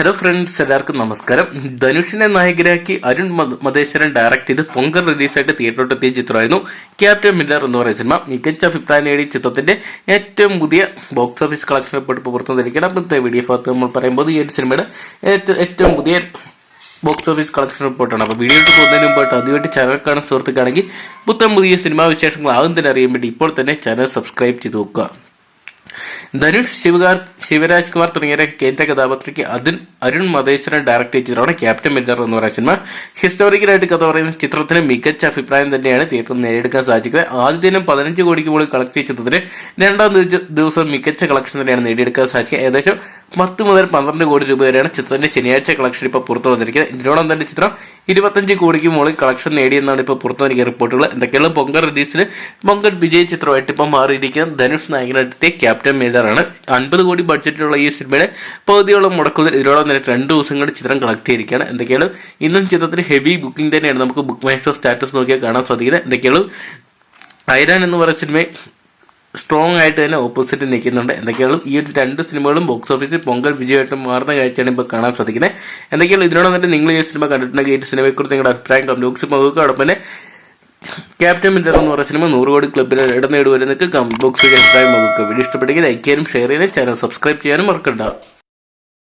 Hello friends, എല്ലാവർക്കും നമസ്കാരം. ധനുഷിനെ നായകനാക്കി അരുൺ മതേശ്വരൻ ഡയറക്ട് ചെയ്ത് പൊങ്കൽ റിലീസായിട്ട് തിയേറ്ററിലെത്തിയ ചിത്രമായിരുന്നു ക്യാപ്റ്റൻ മില്ലർ എന്ന് പറയുന്ന സിനിമ. മികച്ച അഭിപ്രായം നേടിയ ചിത്രത്തിന്റെ ഏറ്റവും പുതിയ ബോക്സ് ഓഫീസ് കളക്ഷൻ റിപ്പോർട്ട് ഇപ്പോൾ പുറത്തുവന്നിരിക്കുകയാണ്. അപ്പോഴത്തെ വീഡിയോ ഭാഗത്ത് നമ്മൾ പറയുമ്പോൾ ഈ ഒരു സിനിമയുടെ ഏറ്റവും പുതിയ ബോക്സ് ഓഫീസ് കളക്ഷൻ റിപ്പോർട്ടാണ്. അപ്പോൾ വീഡിയോ പോകുന്നതിന് മുമ്പായിട്ട് ആദ്യമായിട്ട് ചാനൽ കാണുന്ന സുഹൃത്തുക്കാണെങ്കിൽ പുതിയ സിനിമാ വിശേഷങ്ങൾ ആദ്യം തന്നെ അറിയാൻ വേണ്ടി ഇപ്പോൾ തന്നെ ചാനൽ സബ്സ്ക്രൈബ് ചെയ്ത് നോക്കുക. ധനുഷ്, ശിവരാജ് കുമാർ തുടങ്ങിയ കേന്ദ്ര കഥാപാത്രയ്ക്ക് അരുൺ മതേശ്വരൻ ഡയറക്ട് ചെയ്ത ചിത്രമാണ് ക്യാപ്റ്റൻ മില്ലർ എന്ന് പറയുന്ന സിനിമ. ഹിസ്റ്റോറിക്കലായിട്ട് കഥ പറയുന്ന ചിത്രത്തിന് മികച്ച അഭിപ്രായം തന്നെയാണ് തിയേറ്ററിൽ നേടിയെടുക്കാൻ സാധിക്കുന്നത്. ആദ്യ ദിനം 15 കോടിക്ക് മുകളിൽ കളക്ട് ചെയ്ത ചിത്രത്തിന് രണ്ടാം ദിവസം മികച്ച കളക്ഷൻ തന്നെയാണ് നേടിയെടുക്കാൻ സാധിക്കുക. ഏകദേശം 10 മുതൽ 12 കോടി രൂപ വരെയാണ് ചിത്രത്തിന്റെ ശനിയാഴ്ച കളക്ഷൻ ഇപ്പോൾ പുറത്തു വന്നിരിക്കുന്നത്. ഇതിനോടൊപ്പം തന്നെ ചിത്രം 25 കോടിക്ക് മുകളിൽ കളക്ഷൻ നേടിയെന്നാണ് ഇപ്പോൾ പുറത്തു വന്നിരിക്കുന്ന റിപ്പോർട്ടുകൾ. എന്തൊക്കെയാണ് പൊങ്കൽ റിലീസിന് പൊങ്കൽ വിജയ് ചിത്രമായിട്ട് ഇപ്പം മാറിയിരിക്കുന്ന ധനുഷ് നായകനെടുത്ത ക്യാപ്റ്റൻ മില്ലർ ആണ്. 50 കോടി ബഡ്ജറ്റിലുള്ള ഈ സിനിമയുടെ പകുതിയോളം മുടക്കുന്നത് ഇതിനോടൊപ്പം തന്നെ 2 ദിവസം കൊണ്ട് ചിത്രം കളക്ട് ചെയ്തിരിക്കുകയാണ്. എന്തൊക്കെയാണ് ഇന്നും ചിത്രത്തിന് ഹെവി ബുക്കിംഗ് തന്നെയാണ് നമുക്ക് ബുക്ക് മൈ ഷോ സ്റ്റാറ്റസ് നോക്കിയാൽ കാണാൻ സാധിക്കുന്നത്. എന്തൊക്കെയാണ് ഐരാൻ എന്ന് പറയുന്ന സിനിമ സ്ട്രോങ് ആയിട്ട് തന്നെ ഓപ്പോസിറ്റ് നിൽക്കുന്നുണ്ട്. എന്തൊക്കെയാണ് ഈ ഒരു 2 സിനിമകളും ബോക്സ് ഓഫീസിൽ പൊങ്കൽ വിജയമായിട്ട് മാറുന്ന കാഴ്ചയാണ് ഇപ്പോൾ കാണാൻ സാധിക്കുന്നത്. എന്തൊക്കെയാണ് ഇതിനോടൊപ്പം തന്നെ നിങ്ങൾ ഈ സിനിമ കണ്ടിട്ടുണ്ടെങ്കിൽ ഈ സിനിമയെക്കുറിച്ച് നിങ്ങളുടെ അഭിപ്രായം കമന്റ് ബോക്സിൽ പങ്കുവെക്കുക. അതോടൊപ്പം തന്നെ ക്യാപ്റ്റൻ മില്ലർ എന്ന് പറയുന്ന സിനിമ 100 കോടി ക്ലബിൽ ഇടം നേടുവരുന്നൊക്കെ കമന്റ് ബോക്സിൽ അഭിപ്രായം പങ്കുവെക്കുക. വീഡിയോ ഇഷ്ടപ്പെട്ടെങ്കിൽ ലൈക്ക് ചെയ്യാനും ഷെയർ ചെയ്യാനും ചാനൽ സബ്സ്ക്രൈബ് ചെയ്യാനും മറക്കണ്ട.